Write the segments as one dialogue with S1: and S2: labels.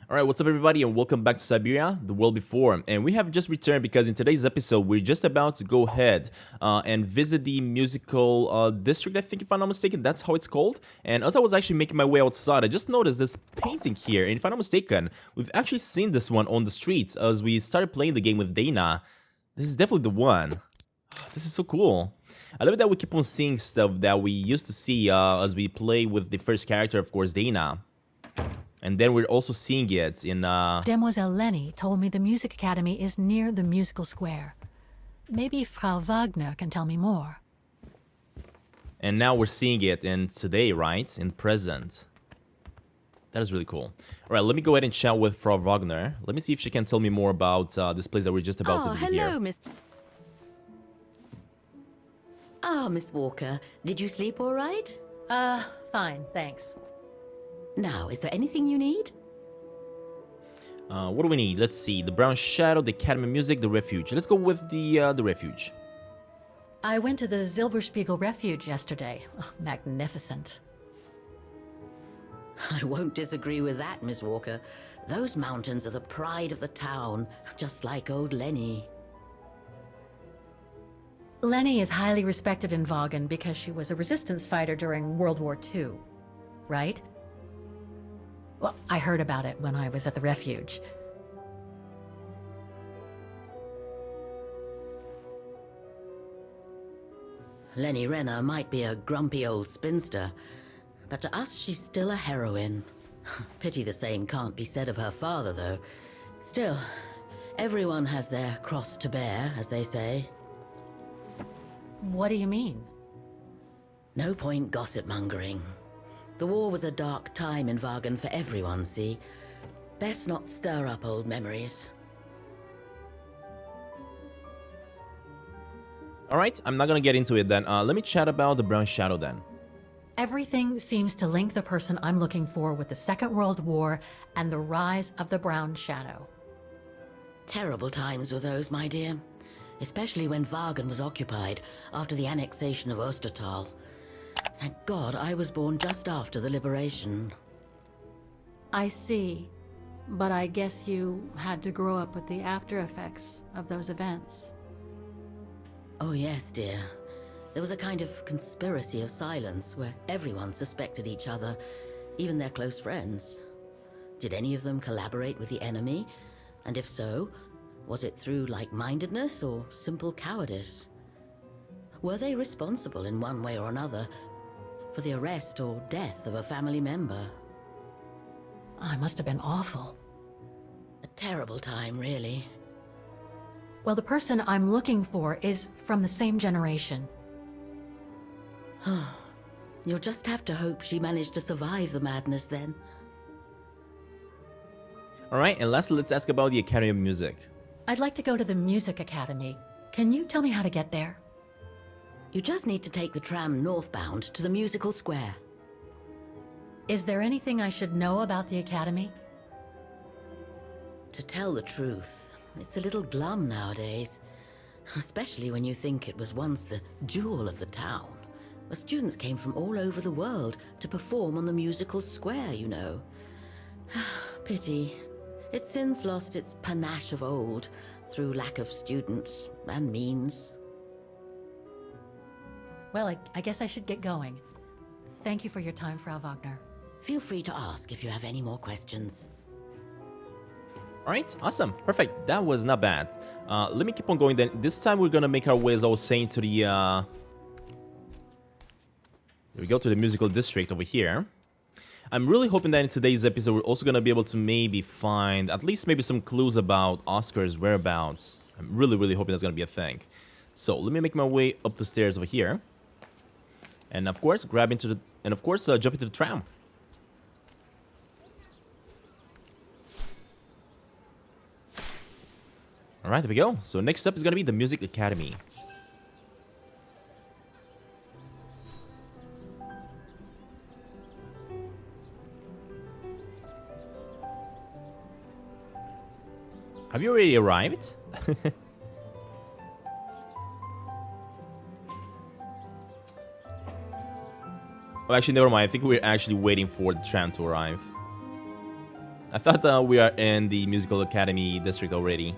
S1: Alright, what's up everybody and welcome back to Syberia, the world before. And we have just returned because in today's episode we're just about to go ahead and visit the musical district, I think if I'm not mistaken, that's how it's called. And as I was actually making my way outside, I just noticed this painting here, and if I'm not mistaken, we've actually seen this one on the streets as we started playing the game with Dana. This is definitely the one. This is so cool. I love that we keep on seeing stuff that we used to see as we play with the first character, of course, Dana. And then we're also seeing it in,
S2: Demoiselle Lenny told me the Music Academy is near the musical square. Maybe Frau Wagner can tell me more.
S1: And now we're seeing it in today, right? In present. That is really cool. Alright, let me go ahead and chat with Frau Wagner. Let me see if she can tell me more about this place that we're just about to visit
S3: hello,
S1: here.
S3: Miss... Miss Walker. Did you sleep all right?
S2: Fine, thanks.
S3: Now, is there anything you need?
S1: What do we need? Let's see. The Brown Shadow, the Academy of Music, the Refuge. Let's go with the Refuge.
S2: I went to the Silberspiegel Refuge yesterday. Oh, magnificent.
S3: I won't disagree with that, Miss Walker. Those mountains are the pride of the town, just like old Lenny.
S2: Lenny is highly respected in Wagen because she was a resistance fighter during World War II, right? Well, I heard about it when I was at the refuge.
S3: Lenny Renner might be a grumpy old spinster, but to us she's still a heroine. Pity the same can't be said of her father, though. Still, everyone has their cross to bear, as they say.
S2: What do you mean?
S3: No point gossip-mongering. The war was a dark time in Wagen for everyone, see? Best not stir up old memories.
S1: Alright, I'm not gonna get into it then. Let me chat about the Brown Shadow then.
S2: Everything seems to link the person I'm looking for with the Second World War and the rise of the Brown Shadow.
S3: Terrible times were those, my dear. Especially when Wagen was occupied after the annexation of Ostertal. Thank God I was born just after the liberation.
S2: I see. But I guess you had to grow up with the after effects of those events.
S3: Oh yes, dear. There was a kind of conspiracy of silence where everyone suspected each other, even their close friends. Did any of them collaborate with the enemy? And if so, was it through like-mindedness or simple cowardice? Were they responsible in one way or another for the arrest or death of a family member?
S2: I must have been awful.
S3: A terrible time, really.
S2: Well, the person I'm looking for is from the same generation.
S3: You'll just have to hope she managed to survive the madness then.
S1: Alright, and lastly, let's ask about the Academy of Music.
S2: I'd like to go to the Music Academy. Can you tell me how to get there?
S3: You just need to take the tram northbound to the musical square.
S2: Is there anything I should know about the Academy?
S3: To tell the truth, it's a little glum nowadays. Especially when you think it was once the jewel of the town, where students came from all over the world to perform on the musical square, you know. Pity. It's since lost its panache of old through lack of students and means.
S2: Well, I guess I should get going. Thank you for your time, Frau Wagner.
S3: Feel free to ask if you have any more questions.
S1: Alright, awesome, perfect. That was not bad. Let me keep on going then. This time we're gonna make our way, as I was saying, to the there we go, to the musical district over here. I'm really hoping that in today's episode we're also gonna be able to maybe find at least maybe some clues about Oscar's whereabouts. I'm really hoping that's gonna be a thing. So let me make my way up the stairs over here. And of course, jump into the tram. Alright, there we go. So next up is gonna be the Music Academy. Have you already arrived? Oh, actually, never mind. I think we're actually waiting for the tram to arrive. I thought we are in the Musical Academy district already.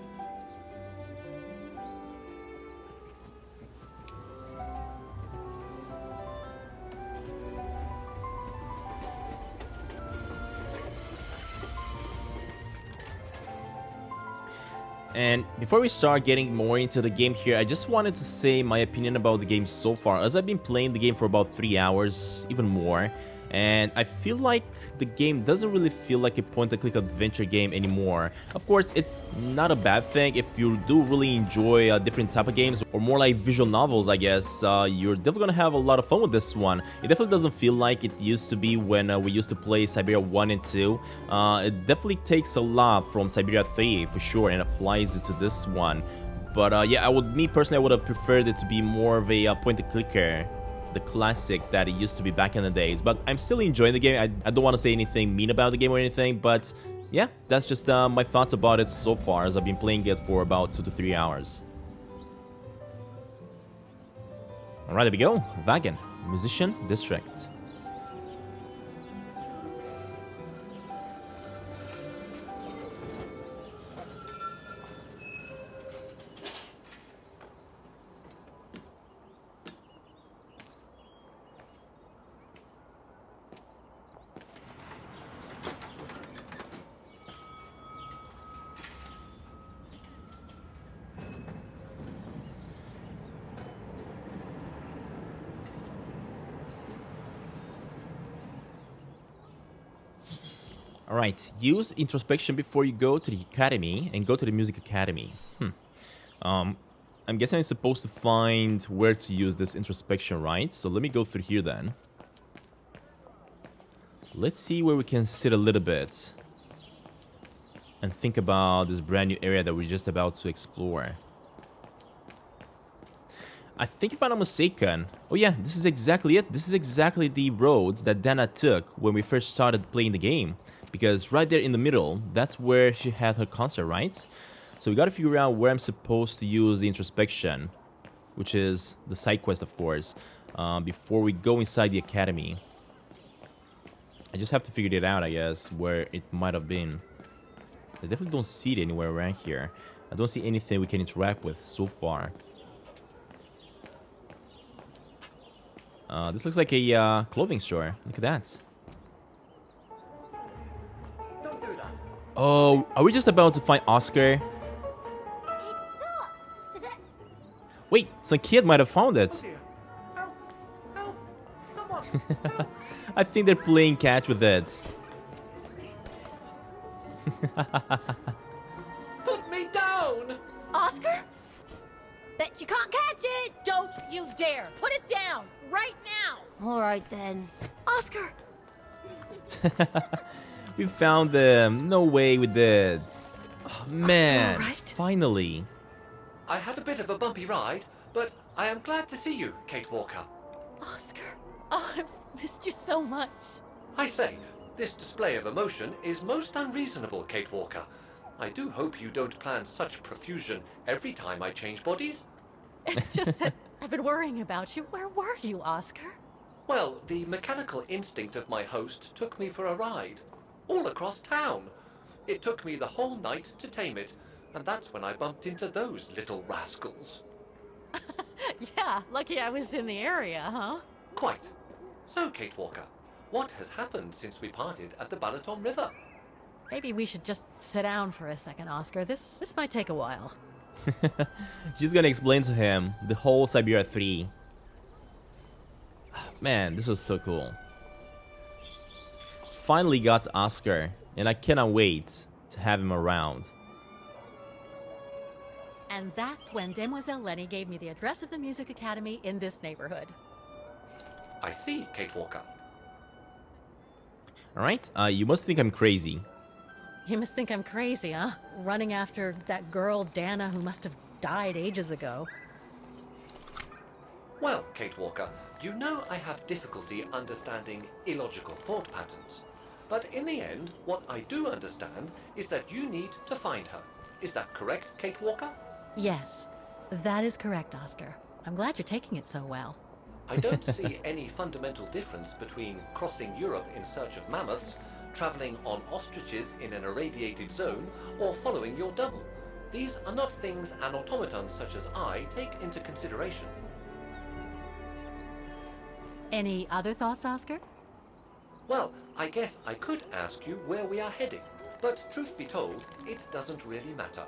S1: And before we start getting more into the game here, I just wanted to say my opinion about the game so far, as I've been playing the game for about 3 hours, even more, and I feel like the game doesn't really feel like a point-and-click adventure game anymore. Of course, it's not a bad thing if you do really enjoy different type of games, or more like visual novels, I guess. You're definitely gonna have a lot of fun with this one. It definitely doesn't feel like it used to be when we used to play Syberia 1 and 2. It definitely takes a lot from Syberia 3 for sure and applies it to this one. But yeah, me personally, I would have preferred it to be more of a point-and-clicker, the classic that it used to be back in the days. But I'm still enjoying the game. I don't want to say anything mean about the game or anything, but yeah, that's just my thoughts about it so far, as I've been playing it for about 2 to 3 hours. Alright, there we go. Wagner, Musician District. Alright, use introspection before you go to the academy, and go to the music academy. I'm guessing I'm supposed to find where to use this introspection, right? So let me go through here then. Let's see where we can sit a little bit and think about this brand new area that we're just about to explore. I think if I'm not mistaken, oh yeah, this is exactly it. This is exactly the roads that Dana took when we first started playing the game. Because right there in the middle, that's where she had her concert, right? So we gotta figure out where I'm supposed to use the introspection, which is the side quest, of course, before we go inside the academy. I just have to figure it out, I guess, where it might have been. I definitely don't see it anywhere around here. I don't see anything we can interact with so far. This looks like a clothing store. Look at that. Oh, are we just about to find Oscar? Wait, some kid might have found it. I think they're playing catch with it.
S4: Put me down!
S5: Oscar? Bet you can't catch it!
S6: Don't you dare! Put it down! Right now!
S5: Alright then. Oscar!
S1: We found them. No way we did. Oh, man,
S2: All right.
S1: finally.
S4: I had a bit of a bumpy ride, but I am glad to see you, Kate Walker.
S6: Oscar! Oh, I've missed you so much.
S4: I say, this display of emotion is most unreasonable, Kate Walker. I do hope you don't plan such profusion every time I change bodies.
S6: It's just that I've been worrying about you. Where were you, Oscar?
S4: Well, the mechanical instinct of my host took me for a ride. All across town. It took me the whole night to tame it, and that's when I bumped into those little rascals.
S6: Yeah, lucky I was in the area, huh?
S4: Quite. So, Kate Walker, what has happened since we parted at the Balaton River?
S6: Maybe we should just sit down for a second, Oscar. This might take a while.
S1: She's gonna explain to him the whole Syberia 3. Man, this was so cool. Finally got Oscar, and I cannot wait to have him around.
S6: And that's when Demoiselle Lenny gave me the address of the Music Academy in this neighborhood.
S4: I see, Kate Walker.
S1: Alright, you must think I'm crazy.
S6: You must think I'm crazy, huh? Running after that girl, Dana, who must have died ages ago.
S4: Well, Kate Walker, you know I have difficulty understanding illogical thought patterns. But in the end, what I do understand is that you need to find her. Is that correct, Kate Walker?
S6: Yes, that is correct, Oscar. I'm glad you're taking it so well.
S4: I don't see any fundamental difference between crossing Europe in search of mammoths, traveling on ostriches in an irradiated zone, or following your double. These are not things an automaton such as I take into consideration.
S2: Any other thoughts, Oscar?
S4: Well, I guess I could ask you where we are heading, but truth be told, it doesn't really matter.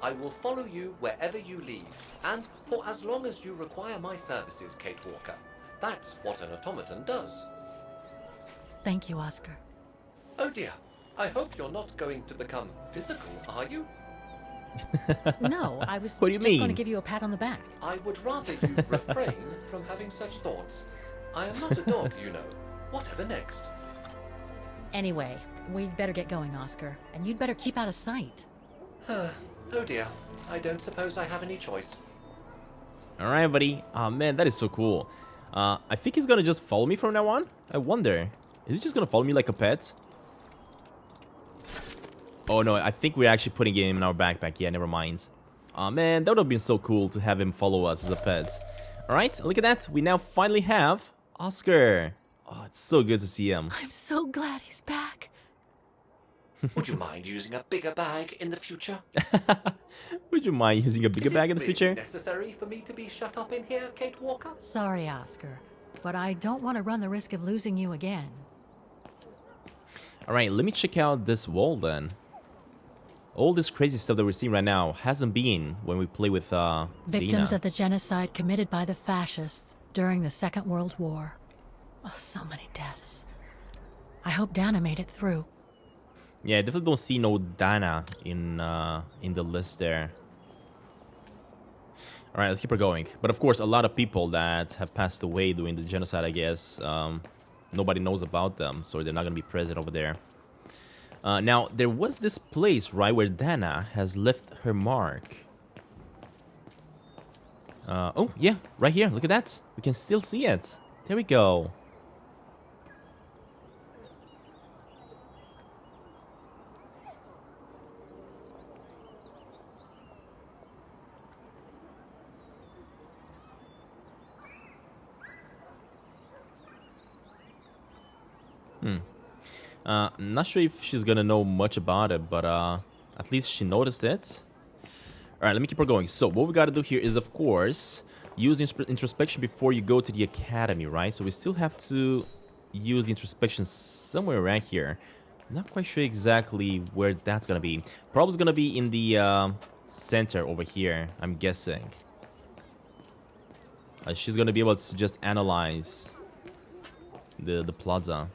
S4: I will follow you wherever you lead, and for as long as you require my services, Kate Walker. That's what an automaton does.
S2: Thank you, Oscar.
S4: Oh dear, I hope you're not going to become physical, are you?
S2: No, I was
S1: What do you
S2: just going to
S1: mean?
S2: give you a pat on the back.
S4: I would rather you refrain from having such thoughts. I am not a dog, you know. Whatever next?
S2: Anyway, we'd better get going, Oscar. And you'd better keep out of sight.
S4: Oh dear, I don't suppose I have any choice.
S1: Alright, buddy. Oh man, that is so cool. I think he's gonna just follow me from now on. I wonder. Is he just gonna follow me like a pet? Oh no, I think we're actually putting him in our backpack. Yeah, never mind. Oh man, that would have been so cool to have him follow us as a pet. Alright, look at that. We now finally have Oscar. Oh, it's so good to see him.
S2: I'm so glad he's back.
S4: Would you mind using a bigger bag in the future?
S1: Would you mind using a bigger
S4: Is it
S1: bag in the
S4: really
S1: future?
S4: necessary for me to be shut up in here, Kate Walker?
S2: Sorry, Oscar, but I don't want to run the risk of losing you again.
S1: Alright, let me check out this wall then. All this crazy stuff that we're seeing right now hasn't been when we play with
S2: Victims
S1: Dina.
S2: of the genocide committed by the fascists during the Second World War. Oh, so many deaths. I hope Dana made it through.
S1: Yeah, I definitely don't see no Dana in the list there. Alright, let's keep her going. But of course, a lot of people that have passed away during the genocide, I guess, nobody knows about them, so they're not going to be present over there. Now, there was this place, right, where Dana has left her mark. Oh, yeah, right here. Look at that. We can still see it. There we go. I'm not sure if she's gonna know much about it, but at least she noticed it. Alright, let me keep her going. So what we gotta do here is, of course, use introspection before you go to the academy, right? So we still have to use the introspection somewhere around here. Not quite sure exactly where that's gonna be. Probably gonna be in the center over here, I'm guessing. She's gonna be able to just analyze the plaza.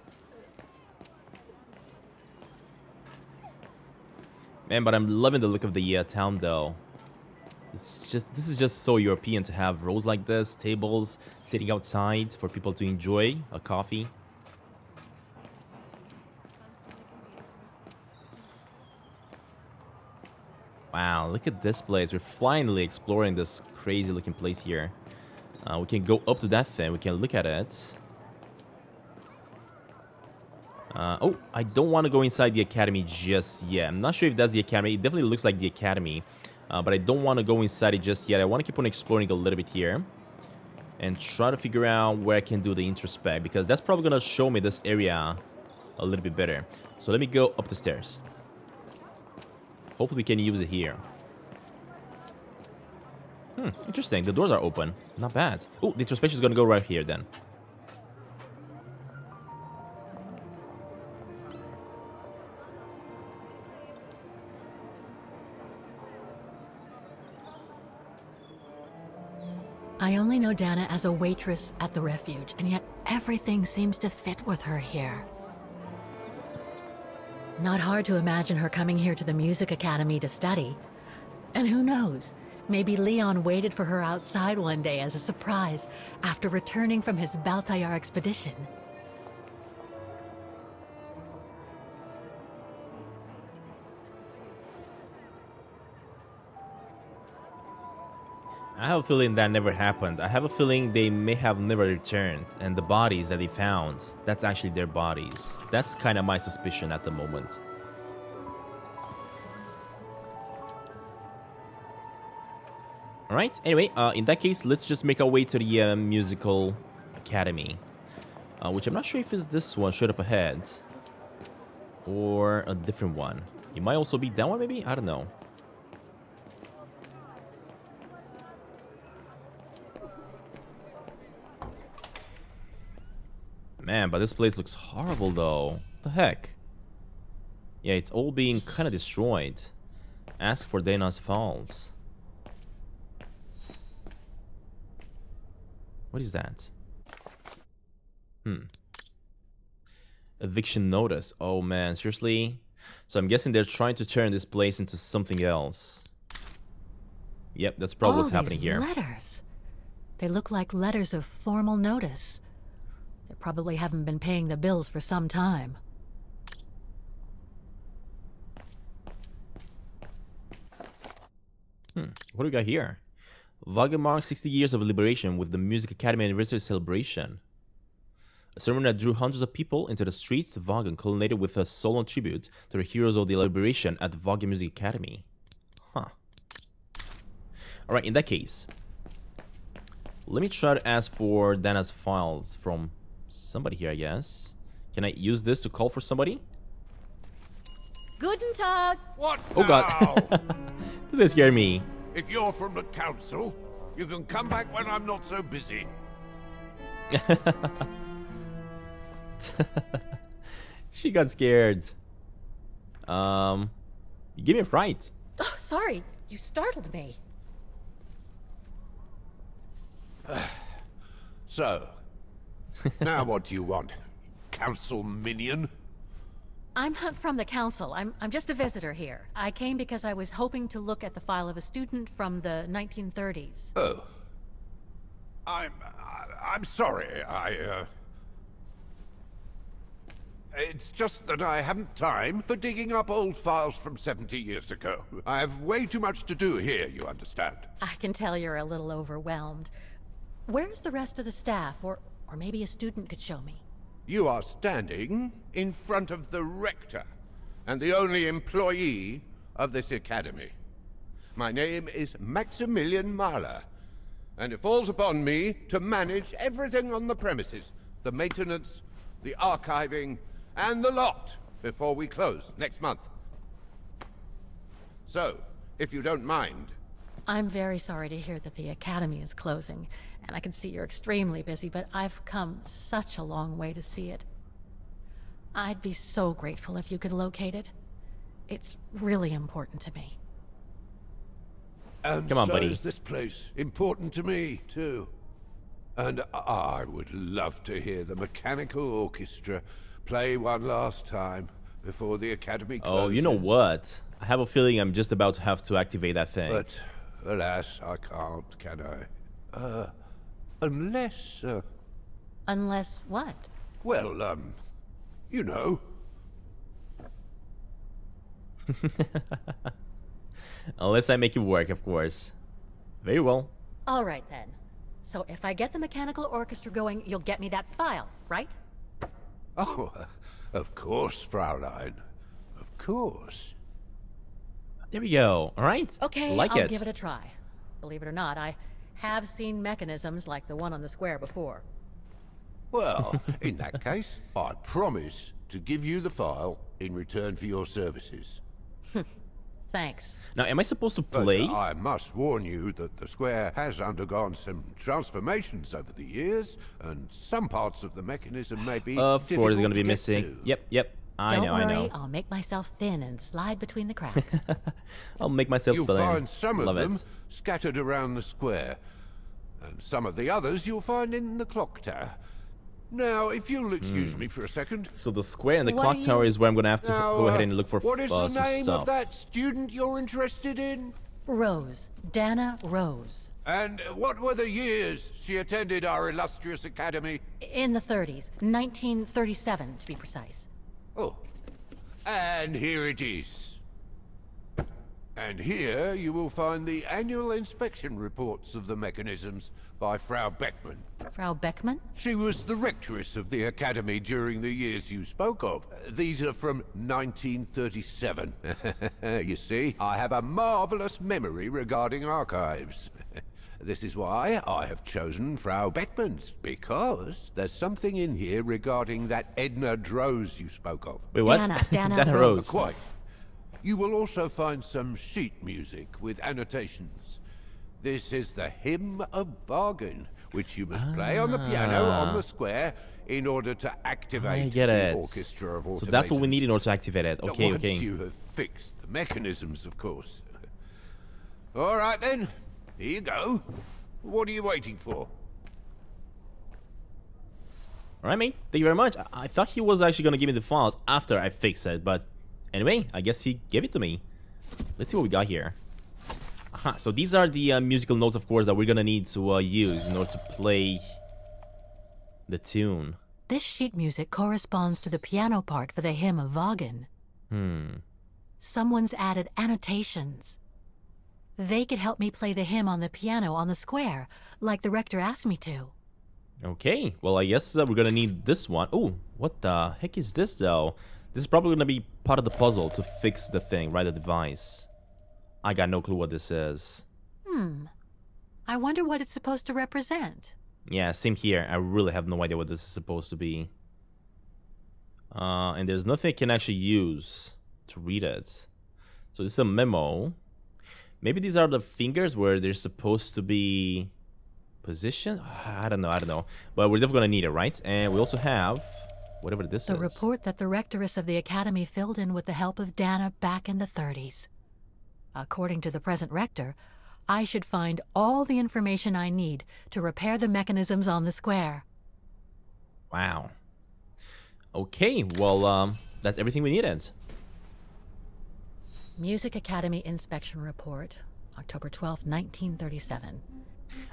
S1: Man, but I'm loving the look of the town, though. This is just so European to have rows like this, tables sitting outside for people to enjoy a coffee. Wow, look at this place. We're finally exploring this crazy looking place here. We can go up to that thing. We can look at it. Oh, I don't want to go inside the academy just yet. I'm not sure if that's the academy. It definitely looks like the academy. But I don't want to go inside it just yet. I want to keep on exploring a little bit here. And try to figure out where I can do the introspect. Because that's probably going to show me this area a little bit better. So let me go up the stairs. Hopefully we can use it here. Interesting. The doors are open. Not bad. Oh, the introspection is going to go right here then.
S2: I only know Dana as a waitress at the refuge, and yet everything seems to fit with her here. Not hard to imagine her coming here to the music academy to study. And who knows, maybe Leon waited for her outside one day as a surprise after returning from his Baltayar expedition.
S1: I have a feeling that never happened. I have a feeling they may have never returned, and the bodies that they found, that's actually their bodies. That's kind of my suspicion at the moment. Alright, anyway, in that case, let's just make our way to the musical academy. Which I'm not sure if it's this one, straight up ahead. or a different one. It might also be that one, maybe? I don't know. Man, but this place looks horrible, though. What the heck? Yeah, it's all being kind of destroyed. Ask for Dana's files. What is that? Eviction notice. Oh man, seriously? So I'm guessing they're trying to turn this place into something else. Yep, that's probably what's happening here.
S2: Letters. They look like letters of formal notice. They probably haven't been paying the bills for some time.
S1: What do we got here? Wagner marks 60 years of liberation with the Music Academy anniversary celebration. A ceremony that drew hundreds of people into the streets of Wagner culminated with a solemn tribute to the heroes of the liberation at the Wagner Music Academy. Huh. Alright, in that case, let me try to ask for Dana's files from somebody here, I guess. Can I use this to call for somebody?
S6: Guten Tag!
S7: What
S1: Oh god.
S7: now?
S1: This guy scared me.
S7: If you're from the council, you can come back when I'm not so busy.
S1: She got scared. You gave me a fright.
S6: Oh, sorry, you startled me.
S7: So, now what do you want, council minion?
S2: I'm not from the council. I'm just a visitor here. I came because I was hoping to look at the file of a student from the 1930s.
S7: Oh. I'm sorry, It's just that I haven't time for digging up old files from 70 years ago. I have way too much to do here, you understand.
S2: I can tell you're a little overwhelmed. Where's the rest of the staff? Or maybe a student could show me.
S7: You are standing in front of the rector, and the only employee of this academy. My name is Maximilian Mahler, and it falls upon me to manage everything on the premises. The maintenance, the archiving, and the lot before we close next month. So, if you don't mind...
S2: I'm very sorry to hear that the academy is closing, and I can see you're extremely busy, but I've come such a long way to see it. I'd be so grateful if you could locate it. It's really important to me.
S7: And
S1: Come on,
S7: so
S1: buddy.
S7: is this place important to me, too. And I would love to hear the mechanical orchestra play one last time before the academy closes.
S1: Oh, you know what? I have a feeling I'm just about to have to activate that thing.
S7: But, alas, I can't, can I? Unless,
S2: Unless what?
S7: well, you know.
S1: Unless I make it work, of course. Very well.
S2: All right, then. So if I get the mechanical orchestra going, you'll get me that file, right?
S7: Oh, of course, Fraulein. Of course.
S1: There we go. All right.
S2: Okay,
S1: Like
S2: I'll
S1: it.
S2: give it a try. Believe it or not, I have seen mechanisms like the one on the square before.
S7: Well, in that case, I promise to give you the file in return for your services.
S2: Thanks.
S1: Now, am I supposed to
S7: But
S1: play?
S7: I must warn you that the square has undergone some transformations over the years, and some parts of the mechanism may be
S1: Of course, it's
S7: difficult
S1: gonna be
S7: to get
S1: missing.
S7: to.
S1: Yep. I
S2: Don't
S1: know.
S2: worry, I'll make myself thin and slide between the cracks.
S1: I'll make myself
S7: You'll
S1: fill in.
S7: find some of
S1: Love
S7: them
S1: it.
S7: scattered around the square, and some of the others you'll find in the clock tower. Now, if you'll excuse me for a second.
S1: So the square and the
S2: What
S1: clock
S2: are
S1: tower
S2: you-
S1: is where I'm gonna have to
S7: Now,
S1: go ahead and look for
S7: what is the
S1: some
S7: name
S1: stuff.
S7: of that student you're interested in?
S2: Rose. Dana Rose.
S7: And what were the years she attended our illustrious academy?
S2: In the 30s. 1937, to be precise.
S7: Oh, and here it is. And here you will find the annual inspection reports of the mechanisms by Frau Beckmann.
S2: Frau Beckmann?
S7: She was the rectress of the academy during the years you spoke of. These are from 1937. You see, I have a marvelous memory regarding archives. This is why I have chosen Frau Beckmann's, because there's something in here regarding that Edna Drose you spoke of.
S1: Wait, what?
S2: Dana
S1: Rose.
S7: Quite. You will also find some sheet music with annotations. This is the Hymn of Wagner, which you must play on the piano on the square in order to activate
S1: I get
S7: the
S1: it.
S7: orchestra of automatons.
S1: So that's what we need in order to activate it. Okay,
S7: Once
S1: okay.
S7: you have fixed the mechanisms, of course. All right then, here you go. What are you waiting for?
S1: Alright, mate. Thank you very much. I thought he was actually gonna give me the files after I fix it, but anyway, I guess he gave it to me. Let's see what we got here. Aha, so these are the musical notes, of course, that we're gonna need to use in order to play the tune.
S2: This sheet music corresponds to the piano part for the hymn of Wagner. Someone's added annotations. They could help me play the hymn on the piano on the square, like the rector asked me to.
S1: Okay, well, I guess we're gonna need this one. Oh, what the heck is this, though? This is probably gonna be part of the puzzle to fix the thing, right? The device. I got no clue what this is.
S2: I wonder what it's supposed to represent.
S1: Yeah, same here. I really have no idea what this is supposed to be. And there's nothing I can actually use to read it. So this is a memo. Maybe these are the fingers where they're supposed to be positioned? I don't know. But we're definitely gonna need it, right? And we also have whatever this
S2: The
S1: is.
S2: report that the rectoress of the academy filled in with the help of Dana back in the 30s. According to the present rector, I should find all the information I need to repair the mechanisms on the square.
S1: Wow. Okay, well, that's everything we needed.
S2: Music Academy Inspection Report, October 12th, 1937.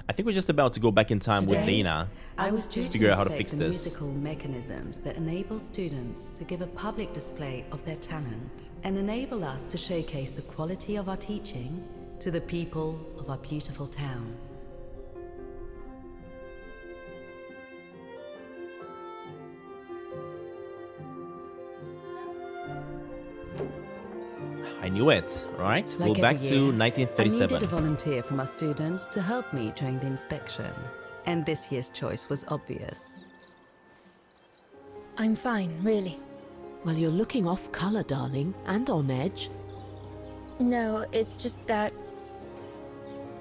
S1: I think we're just about to go back in time with Dana
S8: I was
S1: to
S8: due
S1: figure out how to
S8: inspect
S1: fix
S8: the
S1: this.
S8: musical mechanisms that enable students to give a public display of their talent and enable us to showcase the quality of our teaching to the people of our beautiful town.
S1: I knew it. All right,
S8: Like
S1: we'll back
S8: every
S1: to
S8: year, I
S1: 1937.
S8: needed a volunteer from our students to help me during the inspection, and this year's choice was obvious.
S5: I'm fine, really.
S9: Well, you're looking off color, darling, and on edge.
S5: No, it's just that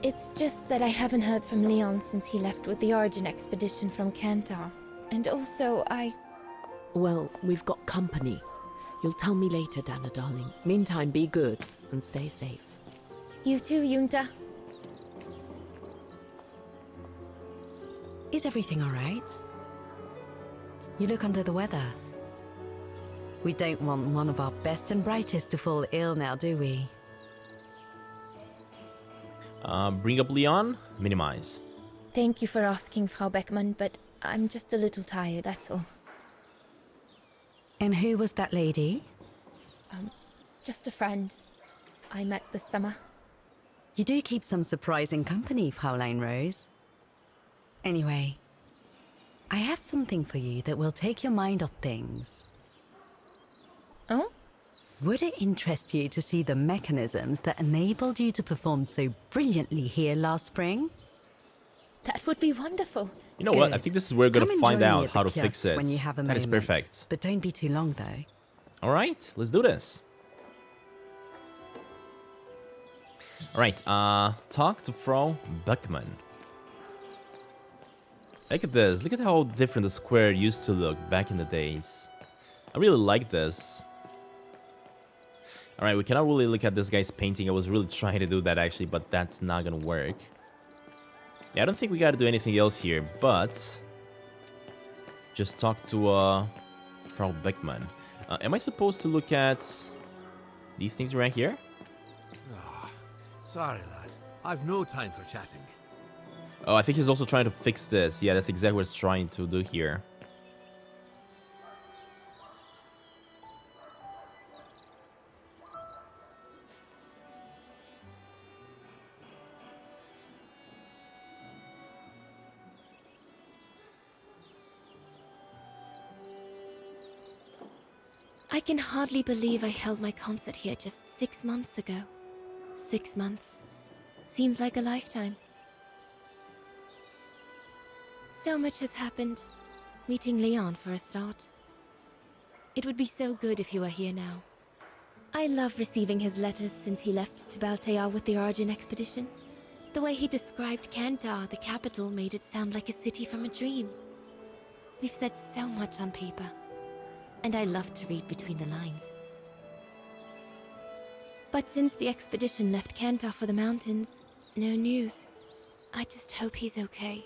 S5: I haven't heard from Leon since he left with the Origin expedition from Kantar. And also,
S9: Well, we've got company. You'll tell me later, Dana, darling. Meantime, be good and stay safe.
S5: You too, Yunta.
S8: Is everything all right? You look under the weather. We don't want one of our best and brightest to fall ill now, do we?
S1: Bring up Leon, minimize.
S5: Thank you for asking, Frau Beckmann, but I'm just a little tired, that's all.
S8: And who was that lady?
S5: Just a friend I met this summer.
S8: You do keep some surprising company, Fraulein Rose. Anyway, I have something for you that will take your mind off things.
S5: Oh?
S8: Would it interest you to see the mechanisms that enabled you to perform so brilliantly here last spring?
S5: That would be wonderful.
S1: You know what? I
S8: Good.
S1: think this is where we're
S8: Come
S1: gonna
S8: and
S1: find
S8: join me
S1: out
S8: at
S1: how
S8: the
S1: to fix
S8: kiosk
S1: it.
S8: when you have a
S1: That is
S8: moment.
S1: perfect.
S8: But don't be too long, though.
S1: All right, let's do this. All right, talk to Frau Beckmann. Look at this. Look at how different the square used to look back in the days. I really like this. All right, we cannot really look at this guy's painting. I was really trying to do that actually, but that's not gonna work. Yeah, I don't think we gotta do anything else here, but just talk to Frau Beckmann. Am I supposed to look at these things right here?
S10: Sorry, lads. I've no time for chatting.
S1: Oh, I think he's also trying to fix this. Yeah, that's exactly what he's trying to do here.
S5: I can hardly believe I held my concert here just 6 months ago. 6 months. Seems like a lifetime. So much has happened. Meeting Leon for a start. It would be so good if he were here now. I love receiving his letters since he left to Baltea with the Origin expedition. The way he described Kantar, the capital, made it sound like a city from a dream. We've said so much on paper, and I love to read between the lines. But since the expedition left Kantar for the mountains, no news. I just hope he's okay.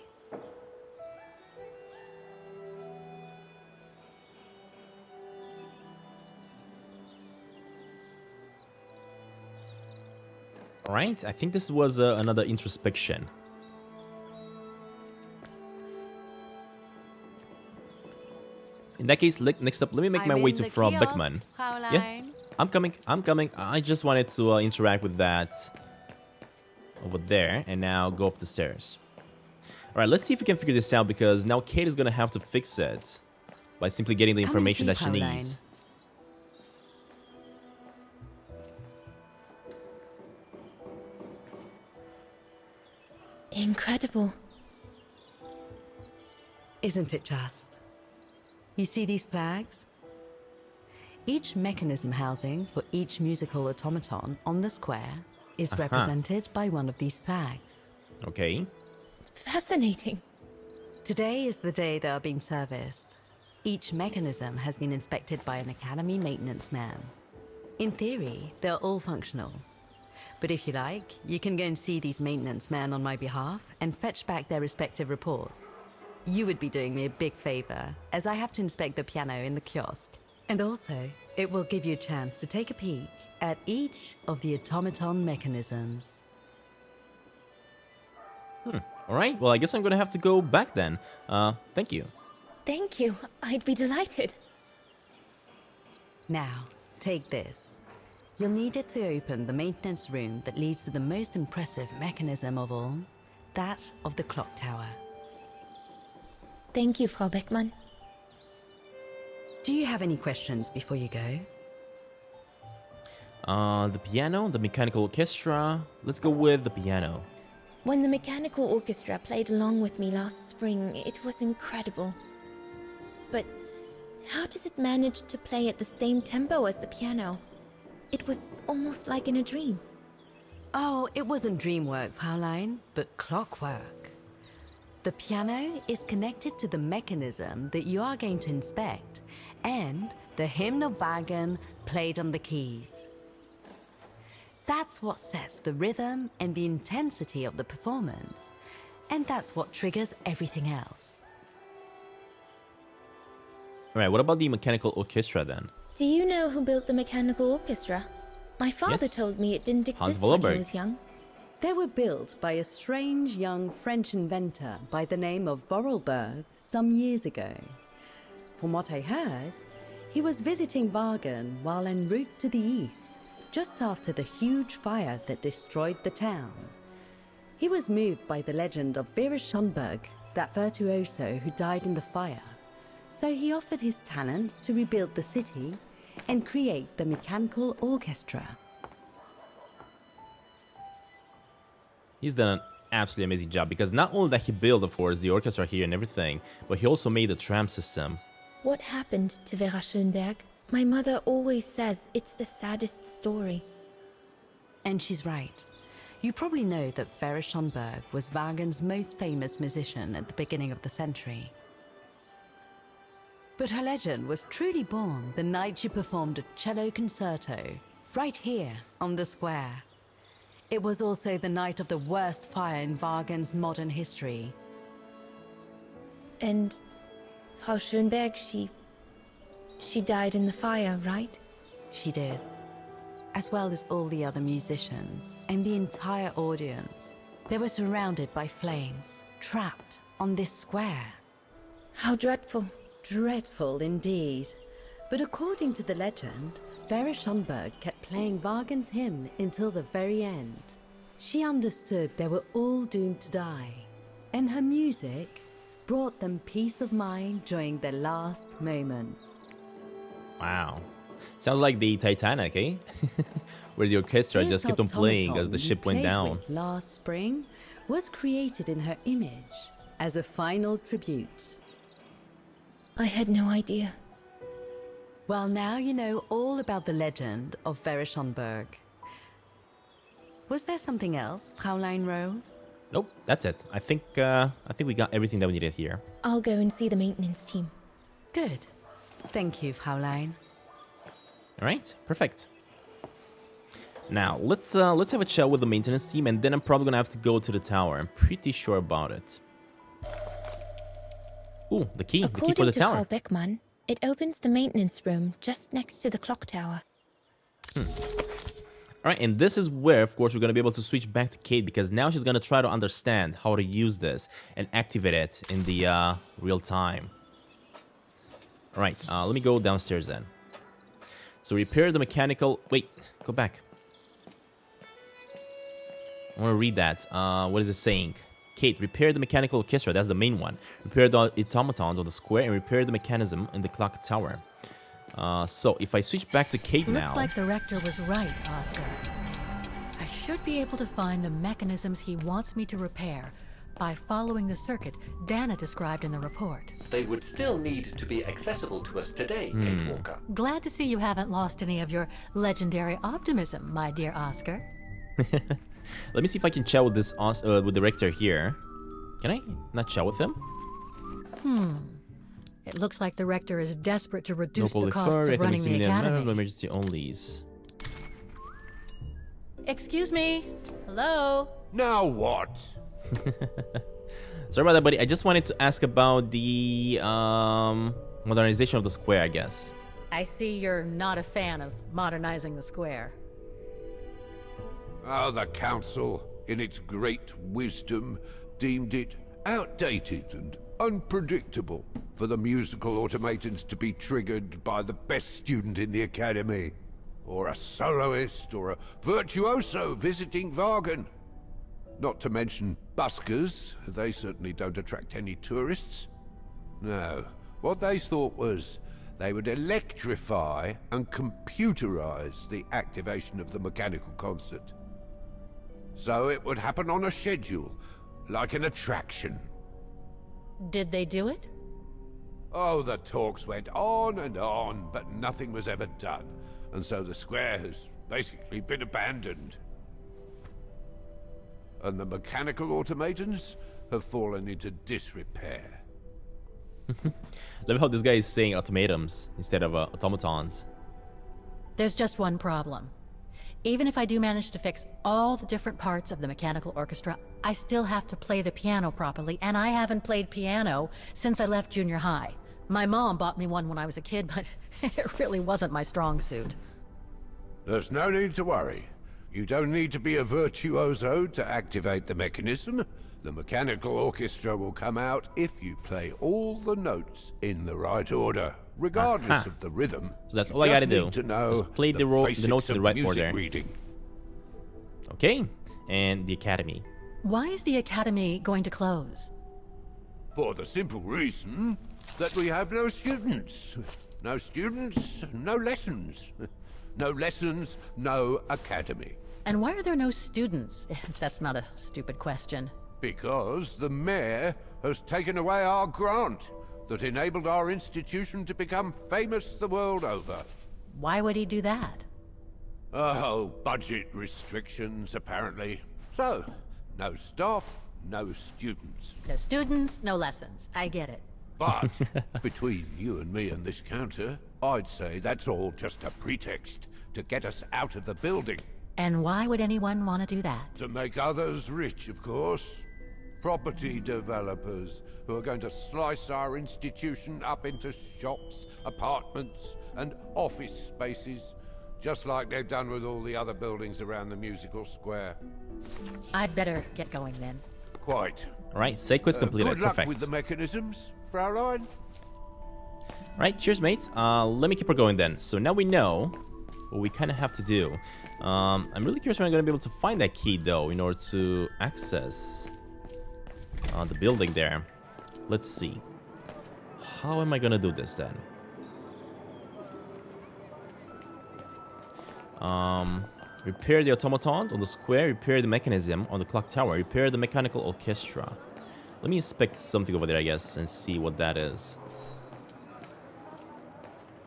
S1: Alright, I think this was another introspection. In that case, next up, let me make my way to Frau Beckmann. Yeah, I'm coming. I just wanted to interact with that over there and now go up the stairs. Alright, let's see if we can figure this out because now Kate is going to have to fix it by simply getting the information that she needs.
S5: Incredible.
S8: Isn't it just? You see these flags? Each mechanism housing for each musical automaton on the square is represented by one of these flags.
S1: Okay.
S5: Fascinating.
S8: Today is the day they are being serviced. Each mechanism has been inspected by an Academy maintenance man. In theory, they're all functional. But if you like, you can go and see these maintenance men on my behalf and fetch back their respective reports. You would be doing me a big favor, as I have to inspect the piano in the kiosk. And also, it will give you a chance to take a peek at each of the automaton mechanisms.
S1: Alright, well, I guess I'm gonna have to go back then. Thank you.
S5: Thank you. I'd be delighted.
S8: Now, take this. You'll need it to open the maintenance room that leads to the most impressive mechanism of all, that of the clock tower.
S5: Thank you, Frau Beckmann.
S8: Do you have any questions before you go?
S1: The piano, the mechanical orchestra. Let's go with the piano.
S5: When the mechanical orchestra played along with me last spring, it was incredible. But how does it manage to play at the same tempo as the piano? It was almost like in a dream.
S8: Oh, it wasn't dream work, Fraulein, but clockwork. The piano is connected to the mechanism that you are going to inspect, and the hymn of Wagner played on the keys. That's what sets the rhythm and the intensity of the performance, and that's what triggers everything else.
S1: Alright, what about the mechanical orchestra then?
S5: Do you know who built the mechanical orchestra? My father
S1: Yes.
S5: told me it didn't exist
S1: Hans
S5: when he
S1: Wollerberg.
S5: was young.
S8: They were built by a strange young French inventor by the name of Vorarlberg some years ago. From what I heard, he was visiting Wagen while en route to the east, just after the huge fire that destroyed the town. He was moved by the legend of Vera Schomberg, that virtuoso who died in the fire. So he offered his talents to rebuild the city and create the mechanical orchestra.
S1: He's done an absolutely amazing job because not only that he built, of course, the orchestra here and everything, but he also made the tram system.
S5: What happened to Vera Schönberg? My mother always says it's the saddest story.
S8: And she's right. You probably know that Vera Schönberg was Wagner's most famous musician at the beginning of the century. But her legend was truly born the night she performed a cello concerto, right here on the square. It was also the night of the worst fire in Wagner's modern history.
S5: And Frau Schönberg, she died in the fire, right?
S8: She did, as well as all the other musicians and the entire audience. They were surrounded by flames, trapped on this square.
S5: How dreadful.
S8: Dreadful indeed. But according to the legend, Vera Schomberg kept playing Wagner's hymn until the very end. She understood they were all doomed to die, and her music brought them peace of mind during their last moments.
S1: Wow. Sounds like the Titanic, eh? Where the orchestra just kept on playing as the ship went down.
S8: Last spring was created in her image, as a final tribute.
S5: I had no idea.
S8: Well, now you know all about the legend of Schomberg. Was there something else, Fräulein Rose?
S1: Nope, that's it. I think we got everything that we needed here.
S5: I'll go and see the maintenance team.
S8: Good. Thank you, Fräulein.
S1: All right, perfect. Now let's have a chat with the maintenance team, and then I'm probably gonna have to go to the tower. I'm pretty sure about it. Ooh, the key for the
S5: According to
S1: tower.
S5: Frau Beckmann, it opens the maintenance room just next to the clock tower.
S1: All right, and this is where, of course, we're gonna be able to switch back to Kate, because now she's gonna try to understand how to use this and activate it in the real time. All right, let me go downstairs then. So repair the mechanical... Wait, go back. I want to read that. What is it saying? Kate, repair the mechanical orchestra. That's the main one. Repair the automatons on the square and repair the mechanism in the clock tower. So if I switch back to Kate now...
S2: Looks like the rector was right, Oscar. I should be able to find the mechanisms he wants me to repair by following the circuit Dana described in the report.
S4: They would still need to be accessible to us today, Kate Walker.
S2: Glad to see you haven't lost any of your legendary optimism, my dear Oscar.
S1: Let me see if I can chat with this with the rector here. Can I not chat with him?
S2: It looks like the rector is desperate to reduce
S1: No
S2: the costs of running the academy.
S1: Emergency onlys.
S2: Excuse me. Hello?
S7: Now what?
S1: Sorry about that, buddy. I just wanted to ask about the modernization of the square, I guess.
S2: I see you're not a fan of modernizing the square.
S7: Oh, the council, in its great wisdom, deemed it outdated and unpredictable for the musical automatons to be triggered by the best student in the academy, or a soloist, or a virtuoso visiting Wagner. Not to mention buskers. They certainly don't attract any tourists. No, what they thought was they would electrify and computerize the activation of the mechanical concert. So it would happen on a schedule, like an attraction.
S2: Did they do it?
S7: Oh, the talks went on, but nothing was ever done. And so the square has basically been abandoned. And the mechanical automatons have fallen into disrepair.
S1: Love how this guy is saying automatons instead of automatons.
S2: There's just one problem. Even if I do manage to fix all the different parts of the mechanical orchestra, I still have to play the piano properly, and I haven't played piano since I left junior high. My mom bought me one when I was a kid, but it really wasn't my strong suit.
S7: There's no need to worry. You don't need to be a virtuoso to activate the mechanism. The mechanical orchestra will come out if you play all the notes in the right order, regardless of the rhythm.
S1: So that's all I gotta do.
S7: To know
S1: just play the notes in the right order.
S7: Reading.
S1: Okay, and the academy.
S2: Why is the academy going to close?
S7: For the simple reason that we have no students. No students, no lessons. No lessons, no academy.
S2: And why are there no students? That's not a stupid question.
S7: Because the mayor has taken away our grant that enabled our institution to become famous the world over.
S2: Why would he do that?
S7: Oh, budget restrictions, apparently. So, no staff, no students.
S2: No students, no lessons. I get it.
S7: But, between you and me and this counter, I'd say that's all just a pretext to get us out of the building.
S2: And why would anyone want to do that?
S7: To make others rich, of course. Property developers who are going to slice our institution up into shops, apartments, and office spaces, just like they've done with all the other buildings around the musical square.
S2: I'd better get going then.
S7: Quite.
S1: All right, side quest completed.
S7: Good luck
S1: Perfect.
S7: with the mechanisms, Fraulein.
S1: All right, cheers, mates. Let me keep her going then. So now we know what we kind of have to do. I'm really curious when I'm going to be able to find that key, though, in order to access the building there. Let's see. How am I going to do this, then? Repair the automatons on the square, repair the mechanism on the clock tower, repair the mechanical orchestra. Let me inspect something over there, I guess, and see what that is.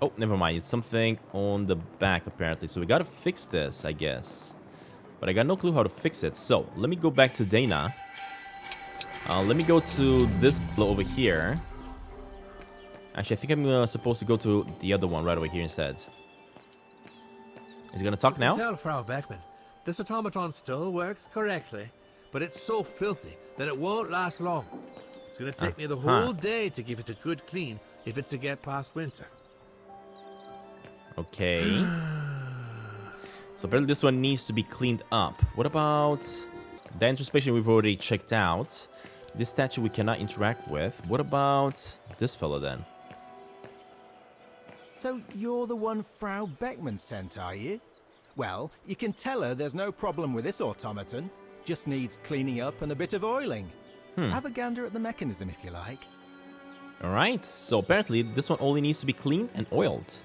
S1: Oh, never mind. It's something on the back, apparently. So we gotta fix this, I guess. But I got no clue how to fix it. So, let me go back to Dana. Let me go to this floor over here. Actually, I think I'm supposed to go to the other one right over here instead. Is he gonna talk now?
S10: Tell Frau Beckman, this automaton still works correctly, but it's so filthy that it won't last long. It's gonna take me the whole day to give it a good clean if it's to get past winter.
S1: Okay. So apparently this one needs to be cleaned up. What about the introspection we've already checked out? This statue we cannot interact with. What about this fellow then?
S11: So you're the one Frau Beckman sent, are you? Well, you can tell her there's no problem with this automaton. Just needs cleaning up and a bit of oiling. Have a gander at the mechanism if you like.
S1: Alright, so apparently this one only needs to be cleaned and oiled.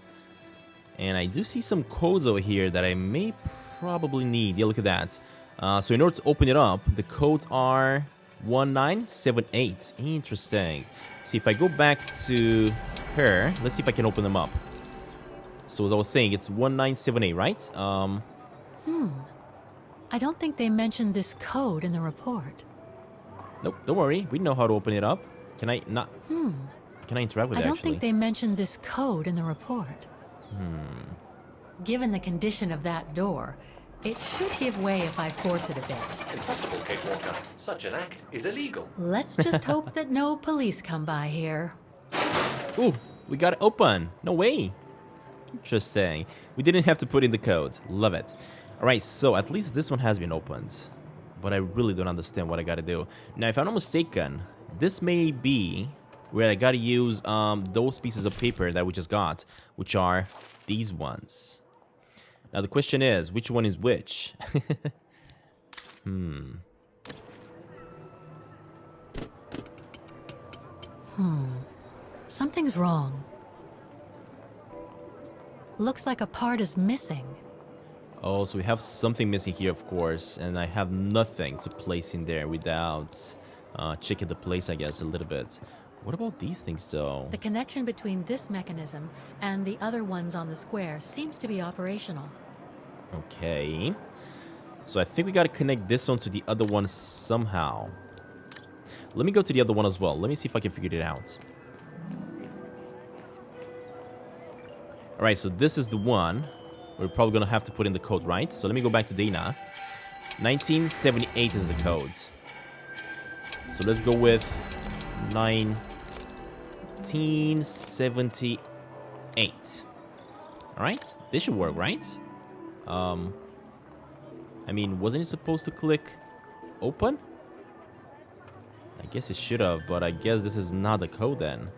S1: And I do see some codes over here that I may probably need. Yeah, look at that. So in order to open it up, the codes are 1978. Interesting. So if I go back to her, let's see if I can open them up. So as I was saying, it's 1978, right?
S2: I don't think they mentioned this code in the report.
S1: Nope, don't worry. We know how to open it up. Can I not? Can I interact with it,
S2: I don't
S1: actually?
S2: think they mentioned this code in the report. Given the condition of that door, it should give way if I force it a bit.
S4: Impossible, Kate Walker. Such an act is illegal.
S2: Let's just hope that no police come by here.
S1: Ooh, we got it open. No way. Interesting. We didn't have to put in the code. Love it. Alright, so at least this one has been opened. But I really don't understand what I gotta do. Now, if I'm not mistaken, this may be where I gotta use those pieces of paper that we just got, which are these ones. Now, the question is, which one is which?
S2: Something's wrong. Looks like a part is missing.
S1: Oh, so we have something missing here, of course, and I have nothing to place in there without checking the place, I guess, a little bit. What about these things, though?
S2: The connection between this mechanism and the other ones on the square seems to be operational.
S1: Okay. So I think we gotta connect this one to the other one somehow. Let me go to the other one as well. Let me see if I can figure it out. Alright, so this is the one. We're probably gonna have to put in the code, right? So let me go back to Dana. 1978 is the code. So let's go with 1978. Alright, this should work, right? I mean, wasn't it supposed to click open? I guess it should have, but I guess this is not the code then.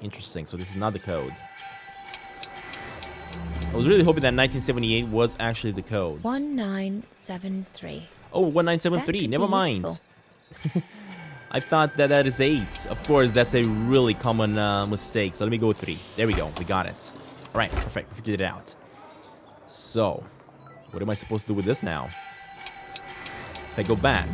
S1: Interesting, so this is not the code. I was really hoping that 1978 was actually the code.
S5: 1973.
S1: Oh, 1973, never mind. I thought that that is 8. Of course, that's a really common mistake. So let me go with 3. There we go, we got it. Alright, perfect, we figured it out. So, what am I supposed to do with this now? If I go back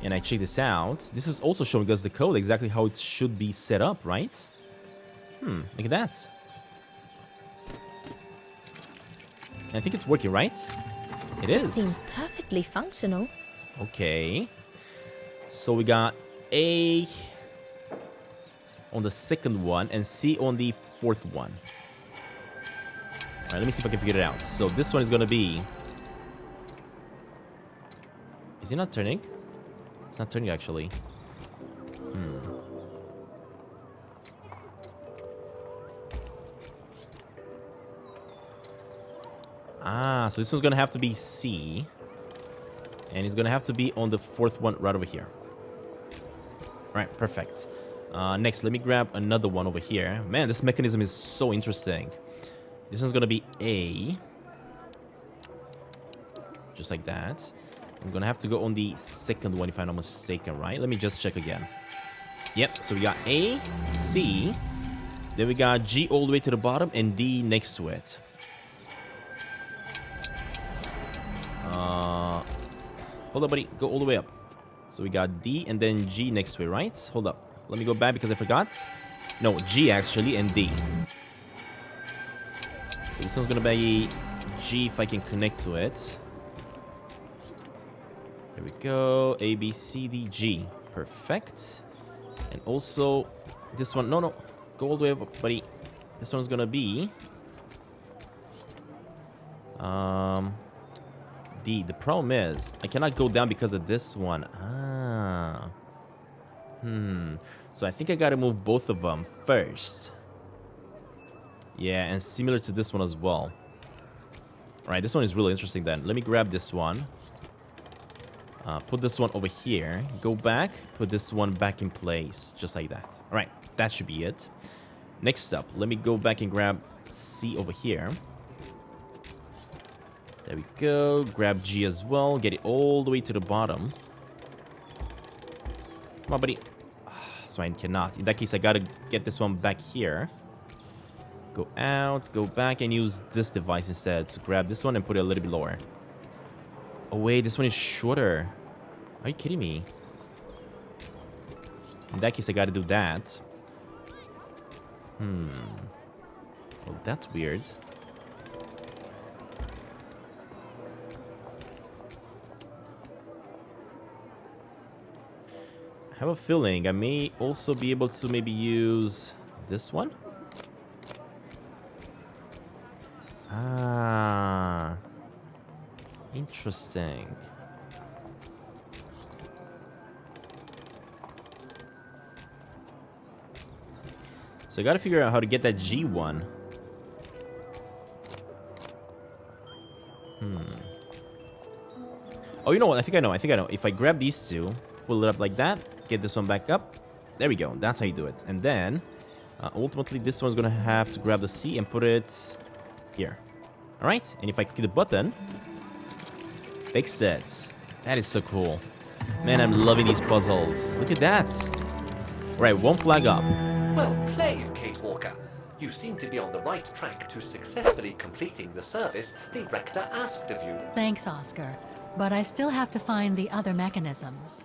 S1: and I check this out, this is also showing us the code, exactly how it should be set up, right? Look at that. I think it's working, right? It is.
S5: Seems perfectly functional.
S1: Okay. So we got A on the second one and C on the fourth one. Alright, let me see if I can figure it out. So this one is gonna be... Is it not turning? It's not turning, actually. Ah, so this one's gonna have to be C. And it's gonna have to be on the fourth one right over here. Alright, perfect. Next, let me grab another one over here. Man, this mechanism is so interesting. This one's gonna be A. Just like that. I'm gonna have to go on the second one if I'm not mistaken, right? Let me just check again. Yep, so we got A, C. Then we got G all the way to the bottom and D next to it. Hold up, buddy. Go all the way up. So we got D and then G next to it, right? Hold up. Let me go back because I forgot. No, G actually and D. So this one's gonna be G if I can connect to it. There we go. A, B, C, D, G. Perfect. And also this one. No, no. Go all the way up, buddy. This one's gonna be D. The problem is I cannot go down because of this one. Ah. So I think I gotta move both of them first. Yeah, and similar to this one as well. Alright, this one is really interesting then. Let me grab this one. Put this one over here. Go back. Put this one back in place. Just like that. Alright, that should be it. Next up, let me go back and grab C over here. There we go. Grab G as well. Get it all the way to the bottom. Come on, buddy. So I cannot. In that case, I gotta get this one back here. Go out, go back, and use this device instead. So grab this one and put it a little bit lower. Oh, wait. This one is shorter. Are you kidding me? In that case, I gotta do that. Well, that's weird. I have a feeling I may also be able to maybe use this one. Ah, interesting. So I gotta figure out how to get that G1. Oh, you know what? I think I know. If I grab these two, pull it up like that, get this one back up. There we go. That's how you do it. And then, ultimately, this one's gonna have to grab the C and put it here. All right. And if I click the button, fix it. That is so cool. Man, I'm loving these puzzles. Look at that. All right, one flag up.
S4: Well played, Kate Walker. You seem to be on the right track to successfully completing the service the rector asked of you.
S2: Thanks, Oscar. But I still have to find the other mechanisms.